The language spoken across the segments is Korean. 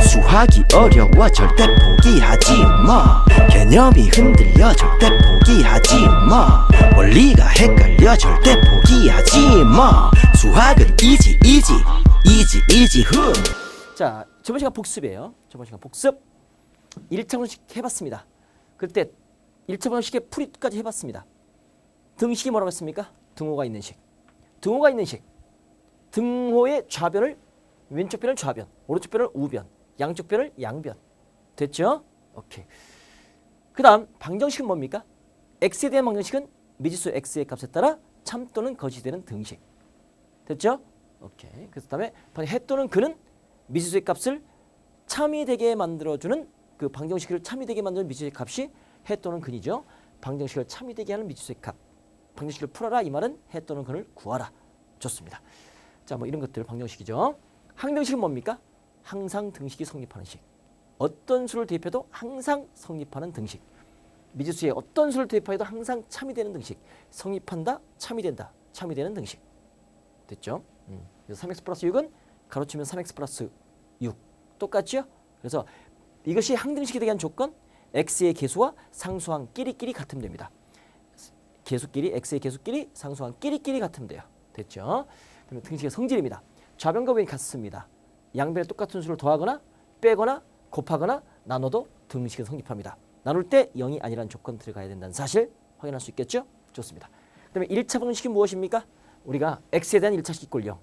수학이 어려워 절대 포기하지 마. 개념이 흔들려 절대 포기하지 마. 원리가 헷갈려 절대 포기하지 마. 수학은 이지 훈. 자, 저번 시간 복습이에요. 저번 시간 복습 1차 방정식 해봤습니다. 그때 1차 방정식의 풀이까지 해봤습니다. 등식이 뭐라고 했습니까? 등호가 있는 식. 등호가 있는 식. 등호의 좌변을 왼쪽 변을 좌변, 오른쪽 변을 우변, 양쪽 변을 양변. 됐죠? 오케이. 그 다음 방정식은 뭡니까? x에 대한 방정식은 미지수 x의 값에 따라 참 또는 거짓이 되는 등식. 됐죠? 오케이. 그래서 다음에 해 또는 그는 미지수의 값을 참이 되게 만들어주는 그 방정식을 참이 되게 만드는 미지수의 값이 해 또는 근이죠. 방정식을 참이 되게 하는 미지수의 값. 방정식을 풀어라 이 말은 해 또는 근을 구하라. 좋습니다. 자, 뭐 이런 것들 방정식이죠. 항등식은 뭡니까? 항상 등식이 성립하는 식. 어떤 수를 대입해도 항상 성립하는 등식. 미지수에 어떤 수를 대입해도 항상 참이 되는 등식. 성립한다, 참이 된다, 참이 되는 등식. 됐죠? 그래서 3x 플러스 6은 가로치면 3x 플러스 6 똑같죠? 그래서 이것이 항등식이 되게 한 조건 x의 계수와 상수항 끼리끼리 같으면 됩니다. 계수끼리 x의 계수끼리 상수항 끼리끼리 같으면 돼요. 됐죠? 그러면 등식의 성질입니다. 좌변과 우변이 같습니다. 양변에 똑같은 수를 더하거나 빼거나 곱하거나 나눠도 등식은 성립합니다. 나눌 때 0이 아니라는 조건 들어가야 된다는 사실 확인할 수 있겠죠? 좋습니다. 그다음에 1차 방정식이 무엇입니까? 우리가 x에 대한 1차식 이꼴 0.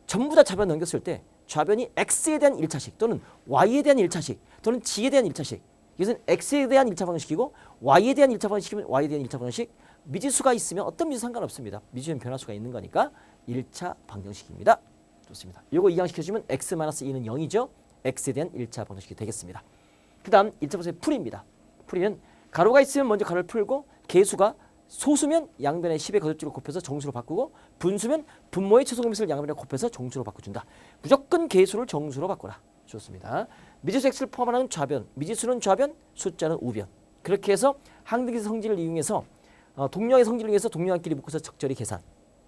전부 다 좌변 넘겼을 때 좌변이 x에 대한 1차식 또는 y에 대한 1차식 또는 g에 대한 1차식. 이것은 x에 대한 1차 방정식이고 y에 대한 1차 방정식이면 y에 대한 1차 방정식. 미지수가 있으면 어떤 미지수 상관없습니다. 미지수는 변화수가 있는 거니까 1차 방정식입니다. 좋습니다. 이거 이항시켜주면 x-2는 0이죠. x에 대한 1차 방정식이 되겠습니다. 그 다음 1차 방정식의 풀이입니다. 풀이는 가로가 있으면 먼저 가로를 풀고 계수가 소수면 양변에 10의 거듭식을 곱해서 정수로 바꾸고 분수면 분모의 최소공빗을 양변에 곱해서 정수로 바꿔준다. 무조건 계수를 정수로 바꿔라. 좋습니다. 미지수 x를 포함하는 좌변, 미지수는 좌변, 숫자는 우변. 그렇게 해서 항등식의 성질을 이용해서 동량의 성질을 이용해서 동량끼리 묶어서 적절히 계산.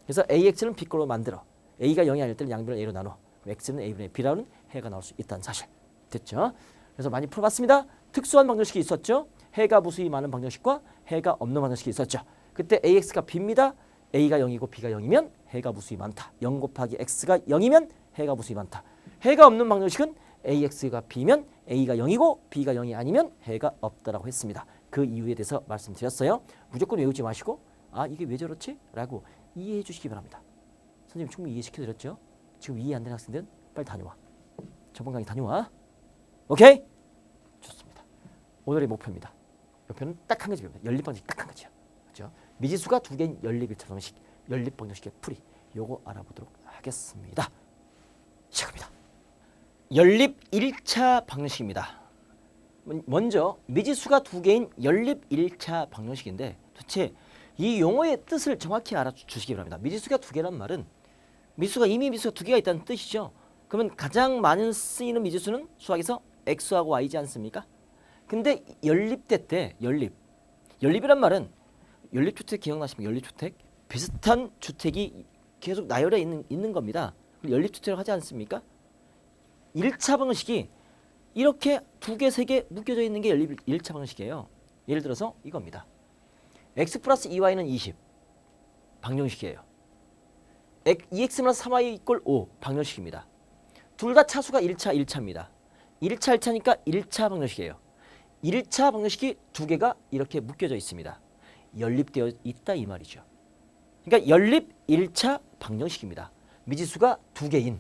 그래서 AX는 B꼴로 만들어. A가 0이 아닐 때는 양변을 A로 나눠. X는 A분의 B라는 해가 나올 수 있다는 사실. 됐죠? 그래서 많이 풀어봤습니다. 특수한 방정식이 있었죠. 해가 무수히 많은 방정식과 해가 없는 방정식이 있었죠. 그때 AX가 B입니다. A가 0이고 B가 0이면 해가 무수히 많다. 0 곱하기 X가 0이면 해가 무수히 많다. 해가 없는 방정식은 AX가 B면 A가 0이고 B가 0이 아니면 해가 없다라고 했습니다. 그 이유에 대해서 말씀드렸어요. 무조건 외우지 마시고 아 이게 왜 저렇지? 라고 이해해 주시기 바랍니다. 선생님 충분히 이해시켜드렸죠? 지금 이해 안 되는 학생들은 빨리 다녀와. 저번 강의 다녀와. 오케이? 좋습니다. 오늘의 목표입니다. 목표는 딱 한 가지 배웁니다. 연립방정식 딱 한 가지야. 그렇죠? 미지수가 두 개인 연립 1차 방정식, 연립방정식의 풀이. 요거 알아보도록 하겠습니다. 시작합니다. 연립 1차 방정식입니다. 먼저 미지수가 두 개인 연립 1차 방정식인데 도대체 이 용어의 뜻을 정확히 알아주시기 바랍니다. 미지수가 두 개란 말은 이미 미지수가 두 개가 있다는 뜻이죠. 그러면 가장 많이 쓰이는 미지수는 수학에서 x하고 y지 않습니까? 근데 연립대 때 연립이란 말은 연립주택 기억나십니까? 연립주택 비슷한 주택이 계속 나열해 있는 겁니다. 연립주택을 하지 않습니까? 1차 방정식이 이렇게 두 개, 세 개 묶여져 있는 게 연립 1차 방정식이에요. 예를 들어서 이겁니다. x 플러스 2y는 20 방정식이에요. 2x 플러스 3y 이꼴 5 방정식입니다. 둘 다 차수가 1차입니다. 1차니까 1차 방정식이에요. 1차 방정식이 두 개가 이렇게 묶여져 있습니다. 연립되어 있다 이 말이죠. 그러니까 연립 1차 방정식입니다. 미지수가 두 개인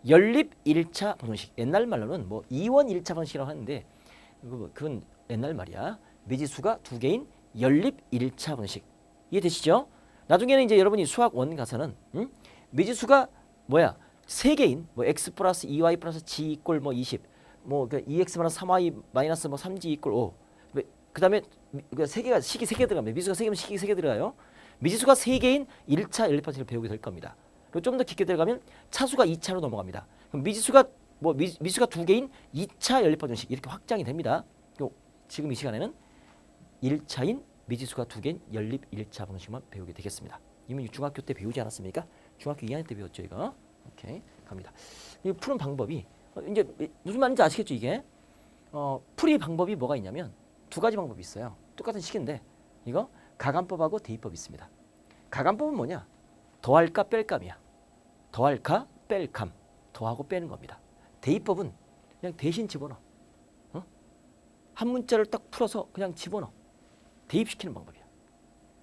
연립 1차 방정식. 옛날 말로는 뭐 이원 1차 방정식이라고 하는데 그건 옛날 말이야. 미지수가 두 개인 연립 1차 방정식. 이해되시죠? 나중에는 이제 여러분이 수학 원 가서는 미지수가 뭐야? 세 개인 뭐 x 플러스 2y 플러스 g 이꼴 뭐 20. 뭐 2x 마이너스 3y 마이너스 뭐 3g 이꼴 5. 그다음에 세 개가 식이 세 개 들어갑니다. 미지수가 세 개면 식이 세 개 들어가요. 미지수가 세 개인 1차 연립 방정식을 배우게 될 겁니다. 그리고 좀 더 깊게 들어가면 차수가 2차로 넘어갑니다. 그럼 미지수가 미지수가 두 개인 2차 연립 방정식 이렇게 확장이 됩니다. 그리고 지금 이 시간에는 1차인 미지수가 두 개인 연립 1차 방정식만 배우게 되겠습니다. 이미 중학교 때 배우지 않았습니까? 중학교 2학년 때 배웠죠, 이거. 오케이, 갑니다. 이 푸는 방법이 이제 무슨 말인지 아시겠죠 이게? 풀이 방법이 뭐가 있냐면 두 가지 방법이 있어요. 똑같은 식인데 이거 가감법하고 대입법이 있습니다. 가감법은 뭐냐? 더할까 뺄감이야. 더할까 뺄감. 더하고 빼는 겁니다. 대입법은 그냥 대신 집어넣어. 한 문자를 딱 풀어서 그냥 집어넣어. 대입시키는 방법이야.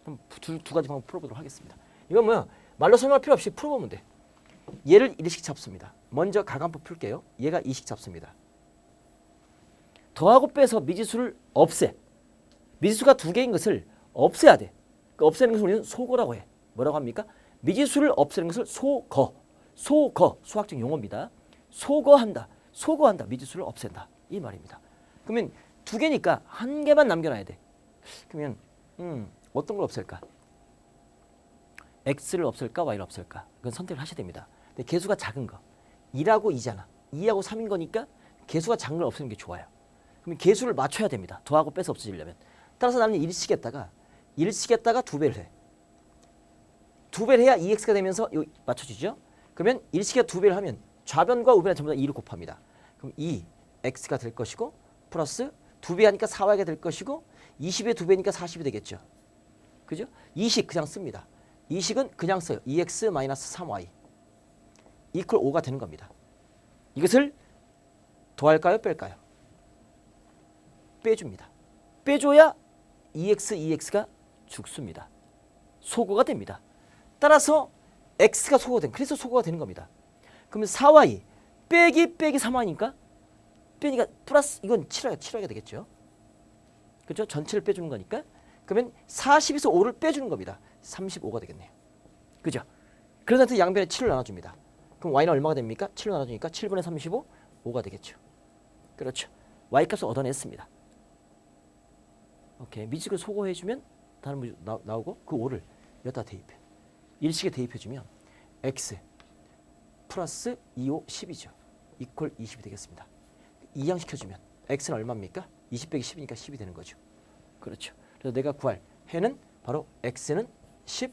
그럼 두 가지 방법 풀어보도록 하겠습니다. 이건 뭐야? 말로 설명할 필요 없이 풀어보면 돼. 얘를 1씩 잡습니다. 먼저 가감법 풀게요. 얘가 2씩 잡습니다. 더하고 빼서 미지수를 없애. 미지수가 두 개인 것을 없애야 돼. 그 없애는 것을 우리는 소거라고 해. 뭐라고 합니까? 미지수를 없애는 것을 소거. 소거. 수학적 용어입니다. 소거한다. 소거한다. 미지수를 없앤다. 이 말입니다. 그러면 두 개니까 한 개만 남겨놔야 돼. 그러면 어떤 걸 없앨까? x를 없앨까? y를 없앨까? 그건 선택을 하셔야 됩니다. 근데 개수가 작은 거. 2라고 2잖아. 2하고 3인 거니까 개수가 작은 걸 없애는 게 좋아요. 그러면 개수를 맞춰야 됩니다. 더하고 빼서 없어지려면. 따라서 나는 1씩 했다가 2배를 해. 2배를 해야 2x가 되면서 이거 맞춰지죠? 그러면 1씩에 2배를 하면 좌변과 우변에 전부 다 2를 곱합니다. 그럼 2x가 될 것이고 플러스 2배 하니까 4y가 될 것이고 20에 2배니까 40이 되겠죠. 그죠? 2식 그냥 씁니다. 2식은 그냥 써요. 2x-3y 이퀄 5가 되는 겁니다. 이것을 더할까요? 뺄까요? 빼줍니다. 빼줘야 2x가 죽습니다. 소거가 됩니다. 따라서 x가 소거가 된, 그래서 소거가 되는 겁니다. 그러면 4y 빼기 3y니까 빼니까 플러스 이건 7y가 되겠죠. 그렇죠? 전체를 빼주는 거니까. 그러면 40에서 5를 빼주는 겁니다. 35가 되겠네요. 그죠? 그런 상태에서 양변에 7을 나눠줍니다. 그럼 y는 얼마가 됩니까? 7로 나눠주니까 7분의 35, 5가 되겠죠. 그렇죠. y 값을 얻어냈습니다. 오케이. 미지수를 소거해주면 다른 문제 나오고 그 5를 여기다 대입해. 일식에 대입해주면 x 플러스 2, 5, 10이죠. 이퀄 20이 되겠습니다. 이항시켜주면 x는 얼마입니까? 20 빼기 10이니까 10이 되는 거죠. 그렇죠. 그래서 내가 구할 해는 바로 x는 10,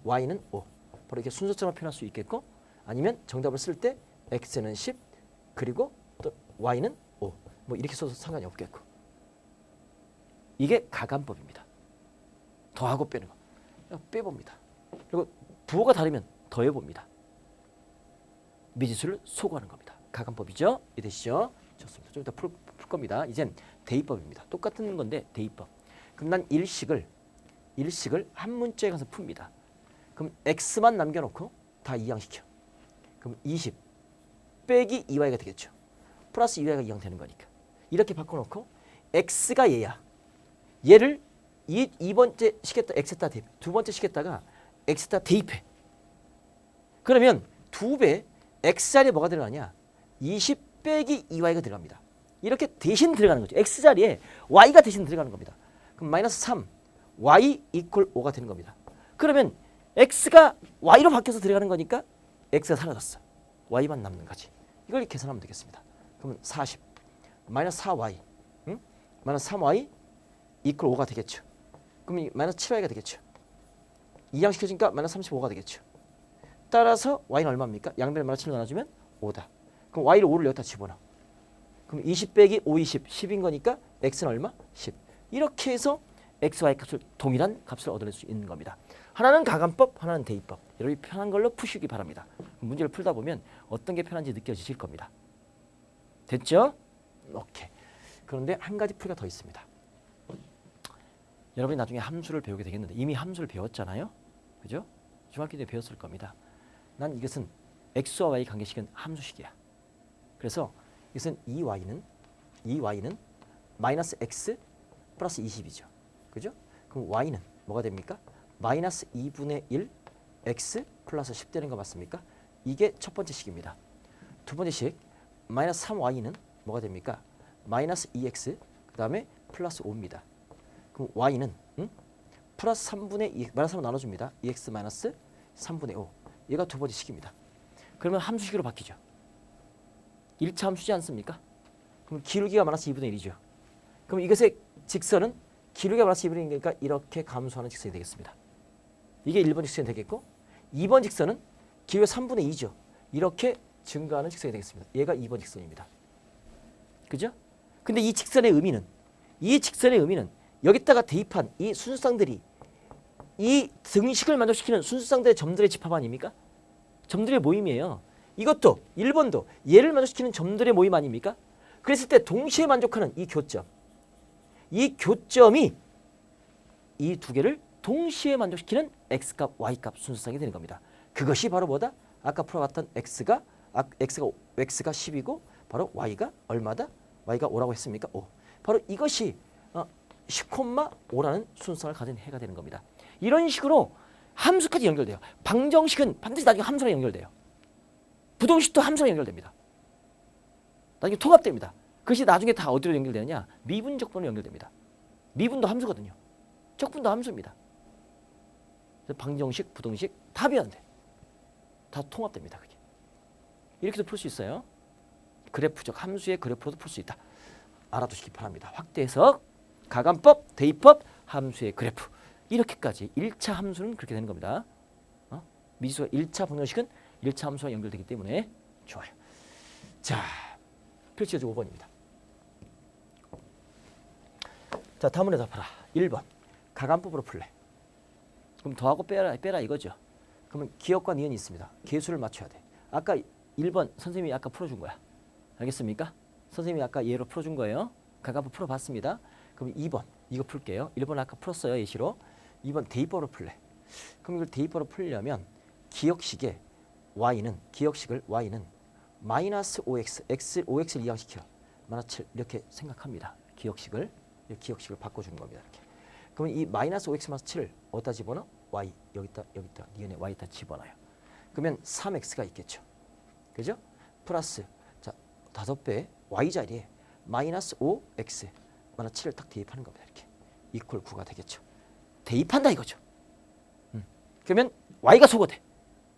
y는 5. 바로 이렇게 순서처럼 표현할 수 있겠고 아니면 정답을 쓸 때 x는 10 그리고 또 y는 5. 뭐 이렇게 써도 상관이 없겠고. 이게 가감법입니다. 더하고 빼는 거. 그냥 빼봅니다. 그리고 부호가 다르면 더해봅니다. 미지수를 소거하는 겁니다. 가감법이죠. 이해되시죠? 좋습니다. 좀 이따 풀 겁니다. 이젠 대입법입니다. 똑같은 건데 대입법. 그럼 난 일식을 한 문자에 가서 풉니다. 그럼 x만 남겨놓고 다 이항시켜. 그럼 20 빼기 2y가 되겠죠. 플러스 2y가 이항되는 거니까. 이렇게 바꿔놓고 x가 얘야. 얘를 2번째 시켰다 x에다 대입. 두 번째 시켰다가 x에다 대입해. 그러면 2배 x자리에 뭐가 들어가냐? 20 빼기 2y가 들어갑니다. 이렇게 대신 들어가는 거죠. x자리에 y가 대신 들어가는 겁니다. 그럼 마이너스 3 y 이퀄 5가 되는 겁니다. 그러면 x가 y로 바뀌어서 들어가는 거니까 x가 사라졌어. y만 남는 거지. 이걸 계산하면 되겠습니다. 그러면 40 마이너스 4y 마이너스 3y 이퀄 5가 되겠죠. 그럼 마이너스 7y가 되겠죠. 이항시켜주니까 마이너스 35가 되겠죠. 따라서 y는 얼마입니까? 양변을 마이너스 7로 나눠주면 5다. 그럼 y를 5를 여기다 집어넣어. 그럼 20 빼기 5, 20, 10인 거니까 x는 얼마? 10. 이렇게 해서 x, y 값을 동일한 값을 얻어낼 수 있는 겁니다. 하나는 가감법, 하나는 대입법. 여러분이 편한 걸로 푸시기 바랍니다. 문제를 풀다 보면 어떤 게 편한지 느껴지실 겁니다. 됐죠? 오케이. 그런데 한 가지 풀이가 더 있습니다. 여러분이 나중에 함수를 배우게 되겠는데 이미 함수를 배웠잖아요. 그죠? 중학교 때 배웠을 겁니다. 난 이것은 x와 y 관계식은 함수식이야. 그래서 이것은 2y는 마이너스 x 플러스 20이죠. 그죠? 그럼 y는 뭐가 됩니까? 마이너스 2분의 1 x 플러스 10 되는 거 맞습니까? 이게 첫 번째 식입니다. 두 번째 식 마이너스 3y는 뭐가 됩니까? 마이너스 2x 그 다음에 플러스 5입니다. 그럼 y는 플러스 3분의 2 마이너스 3을 나눠줍니다. 2x 마이너스 3분의 5 얘가 두 번째 식입니다. 그러면 함수식으로 바뀌죠. 1차 함수지 않습니까? 그럼 기울기가 마이너스 2분의 1이죠. 그럼 이것의 직선은 기울기가 마이너스 2분의 1이니까 이렇게 감소하는 직선이 되겠습니다. 이게 1번 직선이 되겠고 2번 직선은 기울기가 3분의 2죠. 이렇게 증가하는 직선이 되겠습니다. 얘가 2번 직선입니다. 그죠? 근데 이 직선의 의미는 여기다가 대입한 이 순수쌍들이 이 등식을 만족시키는 순수쌍들의 점들의 집합 아닙니까? 점들의 모임이에요. 이것도 1번도 얘를 만족시키는 점들의 모임 아닙니까? 그랬을 때 동시에 만족하는 이 교점이 이 두 개를 동시에 만족시키는 x값, y값 순수쌍이 되는 겁니다. 그것이 바로 뭐다? 아까 풀어봤던 x가 10이고 바로 y가 얼마다? y가 5라고 했습니까? 5. 바로 이것이 10,5라는 순수쌍을 가진 해가 되는 겁니다. 이런 식으로 함수까지 연결돼요. 방정식은 반드시 나중에 함수랑 연결돼요. 부동식도 함수랑 연결됩니다. 나중에 통합됩니다. 그것이 나중에 다 어디로 연결되느냐? 미분 적분으로 연결됩니다. 미분도 함수거든요. 적분도 함수입니다. 그래서 방정식, 부동식 다 비하는데 다 통합됩니다. 그게. 이렇게도 풀 수 있어요. 그래프적 함수의 그래프로도 풀 수 있다. 알아두시기 바랍니다. 확대해석, 가감법, 대입법, 함수의 그래프. 이렇게까지 1차 함수는 그렇게 되는 겁니다. 미지수가 1차 방정식은 1차 함수와 연결되기 때문에 좋아요. 자, 필수제조 5번입니다. 자, 다음 문제 답하라. 1번. 가감법으로 풀래. 그럼 더하고 빼라 이거죠. 그러면 기억과 니은이 있습니다. 계수를 맞춰야 돼. 아까 1번 선생님이 아까 풀어준 거야. 알겠습니까? 선생님이 아까 예로 풀어준 거예요. 가감법 풀어봤습니다. 그럼 2번 이거 풀게요. 1번 아까 풀었어요. 예시로. 2번 대입법으로 풀래. 그럼 이걸 대입법으로 풀려면 기억식을 y는 마이너스 5x, 5x를 이항시켜 마이너스 7 이렇게 생각합니다. 기억식을 바꿔주는 겁니다. 이렇게. 그러면 이 마이너스 5x 마이너스 7을 어디다 집어넣어? y 여기다 니은에 y에다 집어넣어요. 그러면 3x가 있겠죠. 그죠? 플러스 자 5배 y 자리에 마이너스 5x 마이너스 7을 딱 대입하는 겁니다. 이렇게 이퀄 9가 되겠죠. 대입한다 이거죠. 그러면 y가 소거돼.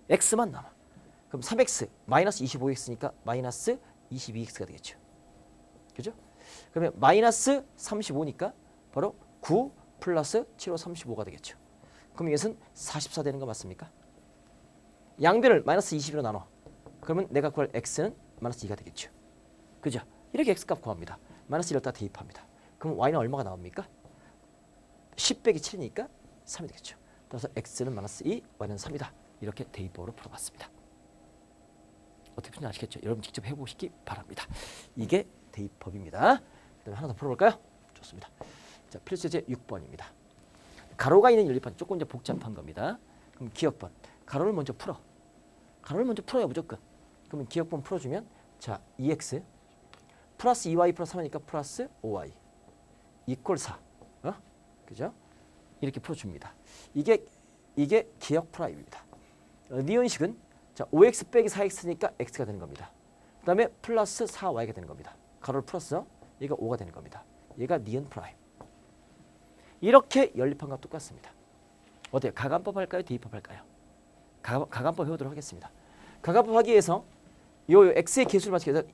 x만 남아. 그럼 3x 마이너스 25x니까 마이너스 22x가 되겠죠. 그죠? 그러면 마이너스 35니까 바로 9 플러스 7호 35가 되겠죠. 그럼 이것은 44 되는 거 맞습니까? 양변을 마이너스 20으로 나눠. 그러면 내가 구할 x는 마이너스 2가 되겠죠. 그죠? 이렇게 x값 구합니다. 마이너스 1을 다 대입합니다. 그럼 y는 얼마가 나옵니까? 10 빼기 7이니까 3이 되겠죠. 따라서 x는 마이너스 2, y는 3이다. 이렇게 대입법으로 풀어봤습니다. 어떻게 푸는지 아시겠죠? 여러분 직접 해보시기 바랍니다. 이게 대입법입니다. 그다음에 하나 더 풀어볼까요? 좋습니다. 자, 필수제 6번입니다. 가로가 있는 연립판 조금 이제 복잡한 겁니다. 그럼 기억번 가로를 먼저 풀어. 가로를 먼저 풀어요 무조건. 그러면 기억번 풀어주면 자 2x 플러스 2y 플러스 3이니까 플러스 5y 이퀄 4. 그죠? 이렇게 풀어줍니다. 이게 기억 프라임입니다. 니은식은 자 5x 빼기 4x니까 x가 되는 겁니다. 그 다음에 플러스 4y가 되는 겁니다. 가로를 풀었어. 얘가 5가 되는 겁니다. 얘가 니은 프라임. 이렇게 연립판과 똑같습니다. 어때요? 가감법 할까요? 대입법 할까요? 가감법 해보도록 하겠습니다. 가감법 하기 위해서 요 x의 개수를 맞추기 위해서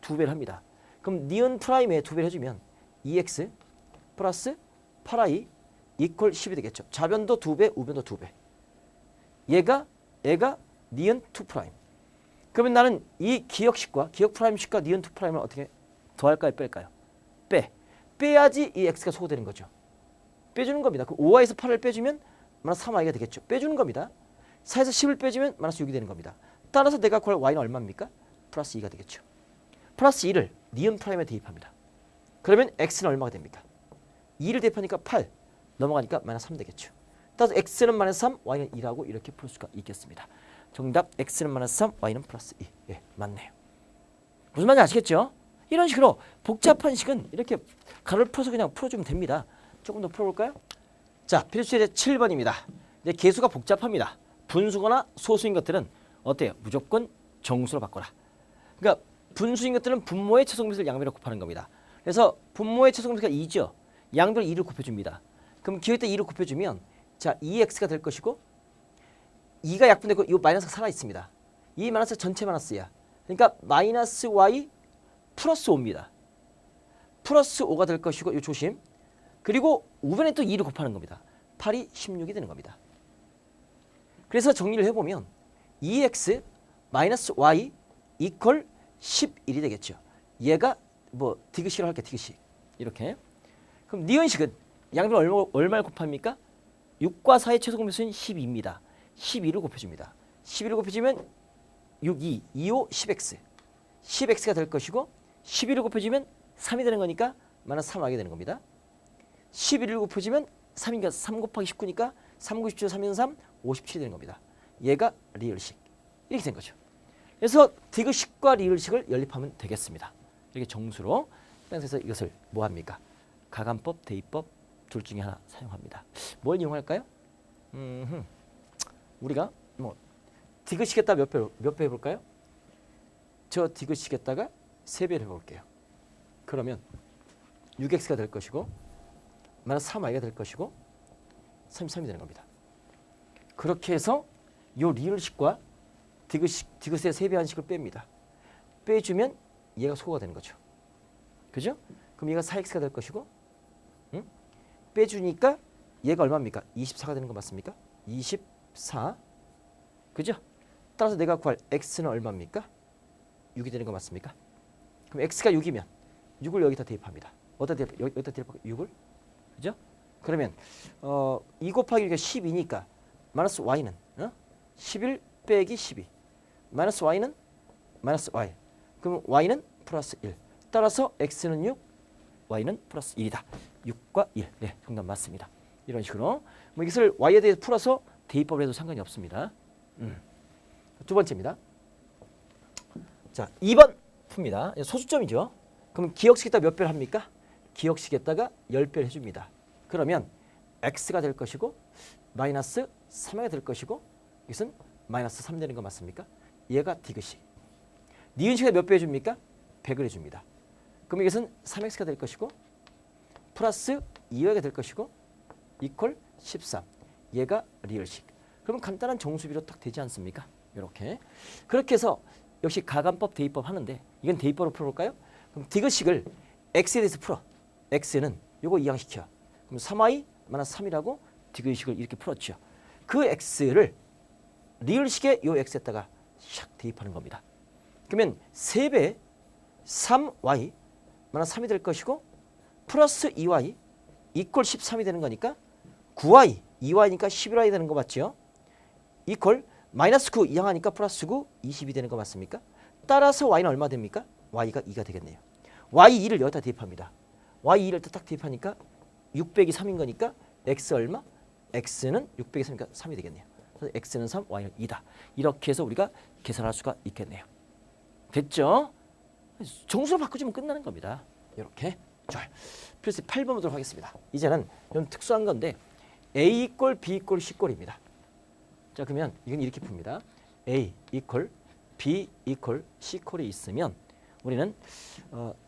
2배를 합니다. 그럼 니은 프라임에 2배를 해주면 2x 플러스 8y 이퀄 10이 되겠죠. 좌변도 2배, 우변도 2배. 얘가 니은 2 프라임. 그러면 나는 이 기억식과 기억 프라임식과 니은 2 프라임을 어떻게 더할까요? 뺄까요? 빼야지 이 x가 소거되는 거죠. 빼주는 겁니다. 그 5y에서 8을 빼주면 마이너스 3y가 되겠죠. 빼주는 겁니다. 4에서 10을 빼주면 마이너스 6이 되는 겁니다. 따라서 내가 구할 y는 얼마입니까? 플러스 2가 되겠죠. 플러스 2를 니은 프라임에 대입합니다. 그러면 x는 얼마가 됩니까? 2를 대입하니까 8 넘어가니까 마이너스 3 되겠죠. 따라서 x는 마이너스 3, y는 2라고 이렇게 풀 수가 있겠습니다. 정답 x는 마이너스 3, y는 플러스 2. 예, 맞네요. 무슨 말인지 아시겠죠? 이런 식으로 복잡한 식은 이렇게 가로를 풀어서 그냥 풀어주면 됩니다. 조금 더 풀어볼까요? 자, 필수제 7번입니다. 이제 개수가 복잡합니다. 분수거나 소수인 것들은 어때요? 무조건 정수로 바꿔라. 그러니까 분수인 것들은 분모의 최소공배수를 양변으로 곱하는 겁니다. 그래서 분모의 최소공배수가 2죠. 양변 2를 곱해줍니다. 그럼 기울때 2를 곱해주면 자 2x가 될 것이고 2가 약분되고 이 마이너스가 살아있습니다. 이 마이너스 전체 마이너스야. 그러니까 마이너스 y 플러스 5입니다. 플러스 5가 될 것이고 이 조심. 그리고 우변에 또 2를 곱하는 겁니다. 8이 16이 되는 겁니다. 그래서 정리를 해보면 2x 마이너스 y 이퀄 11이 되겠죠. 얘가 뭐 디귿식으로 할게 디귿식 이렇게. 그럼 니은식은 양변 얼마를 곱합니까? 6과 4의 최소 공배수는 12입니다. 12를 곱해줍니다. 12를 곱해주면 6, 2, 2, 5, 10x. 10x가 될 것이고 11을 곱해주면 3이 되는 거니까 마이너스 3y가 되는 겁니다. 11을 곱해주면 3이니까 3 곱하기 19니까 3, 9, 17, 3, 3, 57이 되는 겁니다. 얘가 리을식. 이렇게 된 거죠. 그래서 디귿식과 리을식을 연립하면 되겠습니다. 이렇게 정수로. 그래서 이것을 뭐 합니까? 가감법, 대입법 둘 중에 하나 사용합니다. 뭘 이용할까요? 우리가 뭐 디귿식에다가 몇 배 해볼까요? 저 디귿식에다가 3배를 해볼게요. 그러면 6x가 될 것이고 마이너스 3y가 될 것이고 33이 되는 겁니다. 그렇게 해서 요 리을식과 디귿의 3배 한식을 뺍니다. 빼주면 얘가 소거가 되는 거죠. 그죠? 그럼 얘가 4x가 될 것이고 빼주니까 얘가 얼마입니까? 24가 되는 거 맞습니까? 24. 그죠? 따라서 내가 구할 x는 얼마입니까? 6이 되는 거 맞습니까? 그럼 x가 6이면 6을 여기다 대입합니다. 여기다 대입하고 6을. 그죠? 그러면 2 곱하기 6이 12니까 마이너스 y는 11 빼기 12. 마이너스 y는 마이너스 y. 그럼 y는 플러스 1. 따라서 x는 6, y는 플러스 1이다. 6과 1. 네, 정답 맞습니다. 이런 식으로 뭐 이것을 y에 대해서 풀어서 대입법을 해도 상관이 없습니다. 두 번째입니다. 자, 2번 풉니다. 소수점이죠. 그럼 기억식에다가 몇 배를 합니까? 기억식에다가 10배를 해줍니다. 그러면 x가 될 것이고 마이너스 3이 될 것이고 이것은 마이너스 3 되는 거 맞습니까? 얘가 디귿식. 니은식에 몇 배 해줍니까? 100을 해줍니다. 그럼 이것은 3x가 될 것이고 플러스 2y가 될 것이고 이퀄 13. 얘가 리을식. 그러면 간단한 정수비로 딱 되지 않습니까? 이렇게. 그렇게 해서 역시 가감법, 대입법 하는데 이건 대입법으로 풀어볼까요? 그럼 디귿식을 x에 대해서 풀어. x는 요거 이항시켜. 그럼 3y 마이너스 3이라고 디귿식을 이렇게 풀었죠. 그 x를 리을식의 요 x에다가 샥 대입하는 겁니다. 그러면 3배 3y 마이너스 3이 될 것이고 플러스 2y 이퀄 13이 되는 거니까 9y 2y니까 11y 되는 거 맞죠? 이퀄 마이너스 9 이항하니까 플러스 9 20이 되는 거 맞습니까? 따라서 y는 얼마 됩니까? y가 2가 되겠네요. y2를 여기다 대입합니다. y2를 딱 대입하니까 6 빼기 3인 거니까 x 얼마? x는 6 빼기 3이니까 3이 되겠네요. 그래서 x는 3, y는 2다. 이렇게 해서 우리가 계산할 수가 있겠네요. 됐죠? 정수로 바꿔주면 끝나는 겁니다. 이렇게. 좋아요. 그래서 8번 보도록 하겠습니다. 이제는 좀 특수한 건데 a 이퀄 b 이퀄 c 꼴입니다. 자, 그러면 이건 이렇게 풉니다. a 이퀄 b 이퀄 c 꼴이 있으면 우리는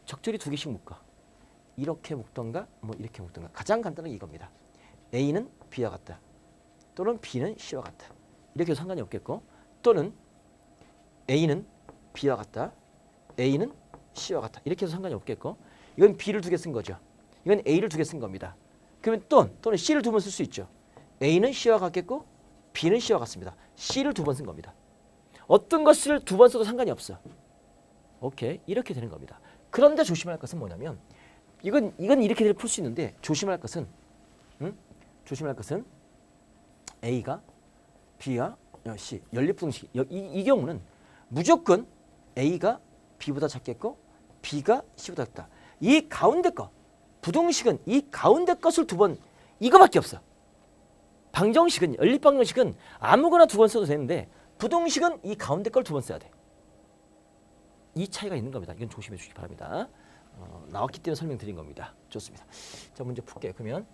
적절히 두 개씩 묶어. 이렇게 묶던가 뭐 이렇게 묶던가. 가장 간단한 게 이겁니다. a는 b와 같다. 또는 b는 c와 같다. 이렇게 해도 상관이 없겠고 또는 a는 b와 같다. a는 c와 같다. 이렇게 해도 상관이 없겠고 이건 b를 두 개 쓴 거죠. 이건 a를 두 개 쓴 겁니다. 그러면 또는 c를 두 번 쓸 수 있죠. a는 c와 같겠고 b는 c와 같습니다. c를 두 번 쓴 겁니다. 어떤 것을 두 번 써도 상관이 없어. 오케이. 이렇게 되는 겁니다. 그런데 조심할 것은 뭐냐면 이건 이렇게 풀 수 있는데 조심할 것은 조심할 것은 a가 b와 c 연립등식 이 경우는 무조건 a가 b보다 작겠고 b가 c보다 작다. 이 가운데 거 부등식은 이 가운데 것을 두 번 이거밖에 없어. 방정식은 연립방정식은 아무거나 두 번 써도 되는데 부등식은 이 가운데 걸 두 번 써야 돼. 이 차이가 있는 겁니다. 이건 조심해 주시기 바랍니다. 나왔기 때문에 설명드린 겁니다. 좋습니다. 자, 문제 풀게요. 그러면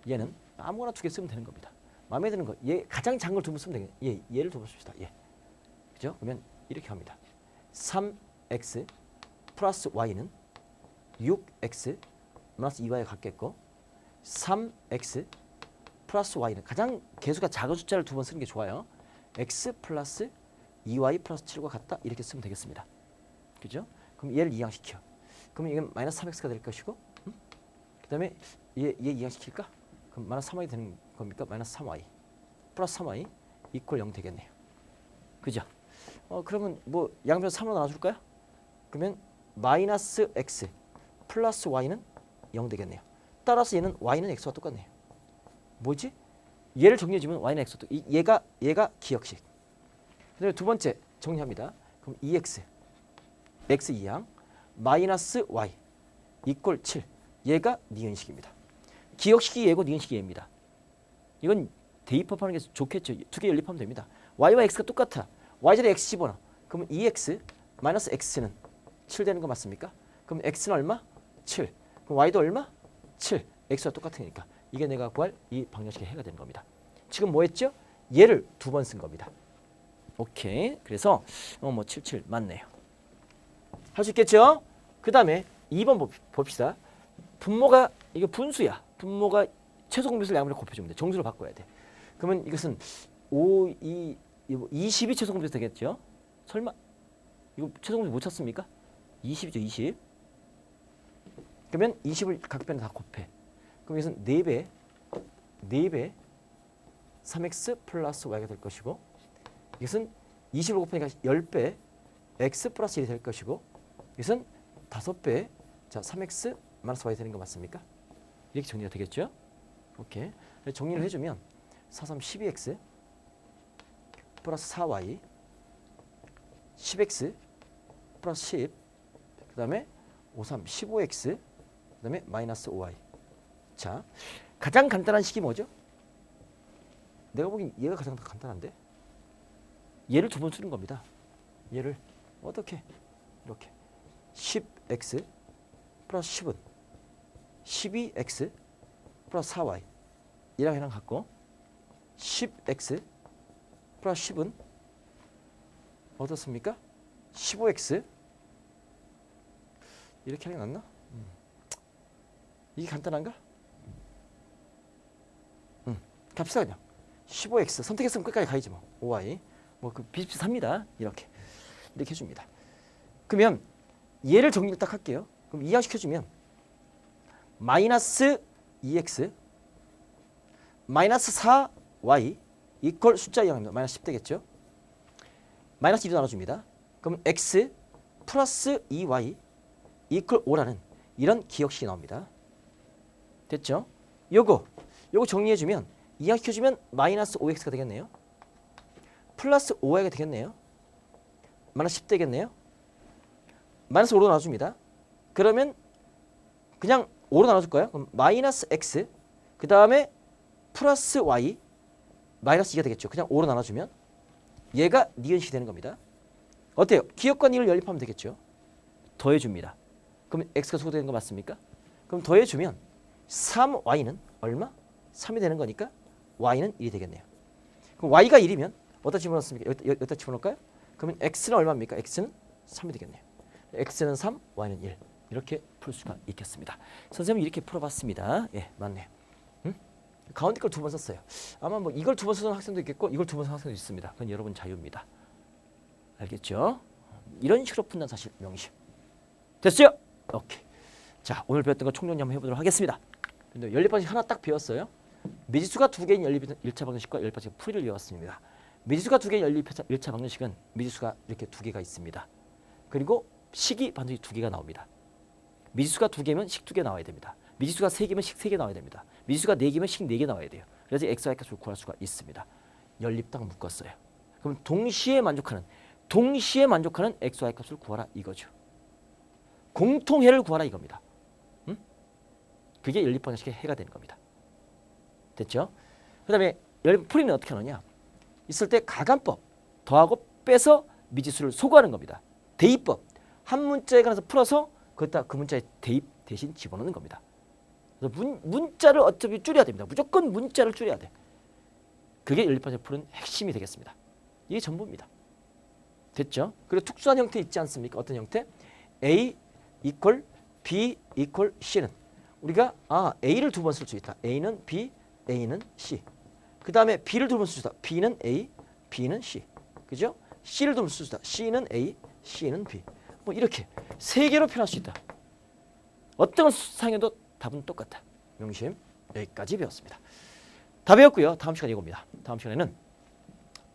얘는 아무거나 두 개 쓰면 되는 겁니다. 마음에 드는 거, 얘 가장 작은 걸 두 번 쓰면 되겠네. 얘를 두 번 씁시다. 그죠? 그러면 이렇게 합니다. 3x 플러스 y는 6x 마이너스 2y가 같겠고 3x 플러스 y는 가장 개수가 작은 숫자를 두 번 쓰는 게 좋아요. x 플러스 2y 플러스 7과 같다. 이렇게 쓰면 되겠습니다. 그죠? 그럼 얘를 이항시켜. 그러면 이건 마이너스 3x가 될 것이고 그 다음에 얘 이항시킬까? 그럼 마이너스 3y 되는 겁니까? 마이너스 3y 플러스 3y 이퀄 0 되겠네요. 그죠? 그러면 뭐 양변 3으로 나눠줄까요? 그러면 마이너스 x 플러스 y는 0 되겠네요. 따라서 얘는 y는 x와 똑같네요. 뭐지? 얘를 정리해주면 y는 x와 똑같. 얘가 기억식. 그다음에 두 번째 정리합니다. 그럼 2x x 2항 마이너스 y 이꼴 7. 얘가 니은식입니다. 기억식이 얘고 니은식이 얘입니다. 이건 대입합하는 게 좋겠죠. 두 개 연립하면 됩니다. y와 x가 똑같아. y자리에 x 집어넣어. 그러면 2x 마이너스 x는 7 되는 거 맞습니까? 그럼 x는 얼마? 7. 그럼 y도 얼마? 7. x와 똑같으니까. 이게 내가 구할 이 방정식의 해가 되는 겁니다. 지금 뭐 했죠? 얘를 두 번 쓴 겁니다. 오케이. 그래서 뭐 77 맞네요. 할 수 있겠죠? 그 다음에 2번 봅시다. 분모가 이거 분수야. 분모가 최소 공배수를 양변에 곱해주면 돼. 정수로 바꿔야 돼. 그러면 이것은 20이 최소 공배수 되겠죠? 설마 이거 최소 공배수 못 찾습니까? 20이죠. 20. 그러면 20을 각 변에 다 곱해. 그럼 이것은 4배 3x 플러스 y가 될 것이고 이것은 20을 곱하니까 10배 x 플러스 1이 될 것이고 이것은 5배 자 3x 마이너스 y 되는 거 맞습니까? 이렇게 정리가 되겠죠? 오케이. 정리를 해주면 4, 3, 12x 플러스 4y 10x 플러스 10 그 다음에 5, 3, 15x 그 다음에 마이너스 5y 자 가장 간단한 식이 뭐죠? 내가 보기엔 얘가 가장 간단한데 얘를 두 번 쓰는 겁니다. 얘를 어떻게? 이렇게 10x 플러스 10은 12x 플러스 4y 이랑 얘랑 같고 10x 플러스 10은 어떻습니까? 15x 이렇게 하는 게 낫나? 이게 간단한가? 갑시다 그냥 15x 선택했으면 끝까지 가야지 뭐 5y 뭐 그 비슷비슷합니다. 이렇게 해줍니다. 그러면 얘를 정리를 딱 할게요. 그럼 이항시켜주면 마이너스 2x 마이너스 4y 이퀄 숫자 이항입니다. 마이너스 10 되겠죠. 마이너스 2로 나눠줍니다. 그럼 x 플러스 2y 이퀄 5라는 이런 기억식이 나옵니다. 됐죠? 요거 정리해주면 이항시켜주면 마이너스 5x가 되겠네요. 플러스 5y가 되겠네요. 마이너스 10 되겠네요. 마이너스 5로 나눠줍니다. 그러면 그냥 5로 나눠줄까요? 그럼 마이너스 x 그 다음에 플러스 y 마이너스 2가 되겠죠. 그냥 5로 나눠주면 얘가 니은식이 되는 겁니다. 어때요? 기억과 니을 연립하면 되겠죠. 더해줍니다. 그럼 x가 소되는 거 맞습니까? 그럼 더해주면 3y는 얼마? 3이 되는 거니까 y는 1이 되겠네요. 그럼 y가 1이면 어디다 집어넣습니까? 여기다 집어넣을까요? 그러면 x는 얼마입니까? x는 3이 되겠네요. x는 3, y는 1 이렇게 풀 수가 있겠습니다. 선생님이 이렇게 풀어봤습니다. 예, 맞네요. 가운데 걸 두 번 썼어요. 아마 뭐 이걸 두 번 쓰는 학생도 있겠고 이걸 두 번 쓰는 학생도 있습니다. 그건 여러분 자유입니다. 알겠죠? 이런 식으로 푼다는 사실 명심. 됐어요? 오케이. 자, 오늘 배웠던 거 총정리 한번 해보도록 하겠습니다. 근데 연립 방식 하나 딱 배웠어요. 미지수가 두 개인 연립 1차 방정식과 연립 방식 풀이를 외웠습니다. 미지수가 두 개인 연립 1차 방정식은 미지수가 이렇게 두 개가 있습니다. 그리고 식이 반드시 두 개가 나옵니다. 미지수가 두 개면 식 두 개 나와야 됩니다. 미지수가 세 개면 식 세 개 나와야 됩니다. 미지수가 네 개면 식 네 개 나와야 돼요. 그래서 x와 값을 구할 수가 있습니다. 연립 딱 묶었어요. 그럼 동시에 만족하는 x와 값을 구하라 이거죠. 공통해를 구하라 이겁니다. 그게 연립 방정식의 해가 되는 겁니다. 됐죠? 그 다음에 연립 풀이는 어떻게 하느냐? 있을 때 가간법 더하고 빼서 미지수를 소거하는 겁니다. 대입법 한 문자에 관해서 풀어서 거기다 그 문자에 대입 대신 집어넣는 겁니다. 그래서 문자를 어차피 줄여야 됩니다. 무조건 문자를 줄여야 돼. 그게 연립방정식 푸는 핵심이 되겠습니다. 이게 전부입니다. 됐죠? 그리고 특수한 형태 있지 않습니까? 어떤 형태? A 이퀄 B 이퀄 C는 우리가 A를 두 번 쓸 수 있다. A는 B, A는 C. 그 다음에 B를 두 번 쓸 수 있다. B는 A, B는 C. 그죠? C를 두 번 쓸 수 있다. C는 A, C는 B. 뭐 이렇게 세 개로 표현할 수 있다. 어떤 상황에도 답은 똑같다. 명심. 여기까지 배웠습니다. 다 배웠고요. 다음 시간에 이겁니다. 다음 시간에는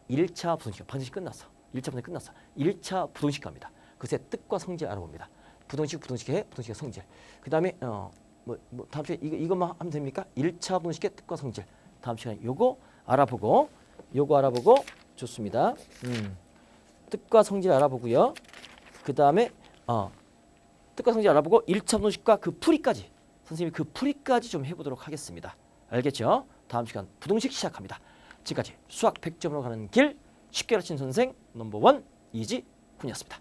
1차 방정식 끝났어. 1차 분석 끝났어. 1차 부동식 갑니다. 그새 뜻과 성질 알아봅니다. 부동식의 성질. 그 다음에 다음 시간에 이것만 하면 됩니까? 1차 부동식의 뜻과 성질. 다음 시간에 요거 알아보고 좋습니다. 뜻과 성질 알아보고요. 그 다음에 뜻과 성질 알아보고 1차 부동식과 그 풀이까지 선생님이 그 풀이까지 좀 해보도록 하겠습니다. 알겠죠? 다음 시간 부동식 시작합니다. 지금까지 수학 100점으로 가는 길 쉽게 가르친 선생 넘버원 이지훈이었습니다.